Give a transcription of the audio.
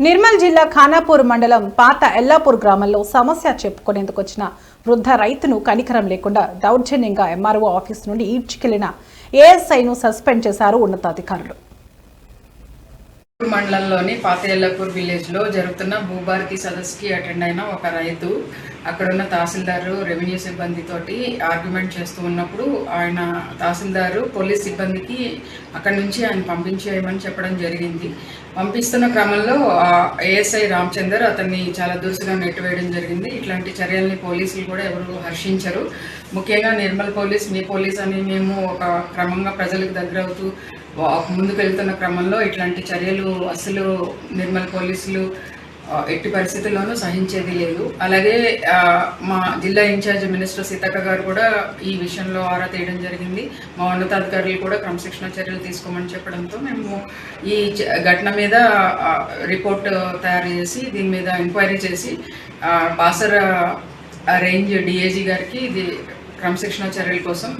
నిర్మల్ జిల్లా ఖానాపూర్ మండలం పాత ఎల్లాపూర్ గ్రామంలో సమస్య చెప్పుకునేందుకు వచ్చిన వృద్ధ రైతును కనికరం లేకుండా దౌర్జన్యంగా ఎంఆర్ఓ ఆఫీస్ నుండి ఈడ్చుకెళ్లిన ఏఎస్ఐను సస్పెండ్ చేశారు ఉన్నతాధికారులు. మండలంలోని పాత ఎల్లాపూర్ విలేజ్ లో జరుగుతున్న భూభారతి సదస్సుకి అటెండ్ అయిన ఒక రైతు అక్కడున్న తహసీల్దారు రెవెన్యూ సిబ్బందితోటి ఆర్గ్యుమెంట్ చేస్తూ ఉన్నప్పుడు ఆయన తహసీల్దారు పోలీస్ సిబ్బందికి అక్కడి నుంచి ఆయన పంపించేయమని చెప్పడం జరిగింది. పంపిస్తున్న క్రమంలో ఏఎస్ఐ రామచందర్ అతన్ని చాలా దురుసుగా నెట్టివేయడం జరిగింది. ఇట్లాంటి చర్యల్ని పోలీసులు కూడా ఎవరు హర్షించరు. ముఖ్యంగా నిర్మల్ పోలీస్, మీ పోలీస్ అని మేము ఒక క్రమంగా ప్రజలకు దగ్గరవుతూ ముందుకు వెళ్తున్న క్రమంలో ఇట్లాంటి చర్యలు అసలు నిర్మల్ పోలీసులు ఎట్టి పరిస్థితుల్లోనూ సహించేది లేదు. అలాగే మా జిల్లా ఇన్ఛార్జ్ మినిస్టర్ సీతక్క గారు కూడా ఈ విషయంలో ఆరా తీయడం జరిగింది. మా ఉన్నతాధికారులు కూడా క్రమశిక్షణ చర్యలు తీసుకోమని చెప్పడంతో మేము ఈ ఘటన మీద రిపోర్ట్ తయారు చేసి దీని మీద ఎంక్వైరీ చేసి బాసర రేంజ్ డిఐజీ గారికి ఇది క్రమశిక్షణ చర్యల కోసం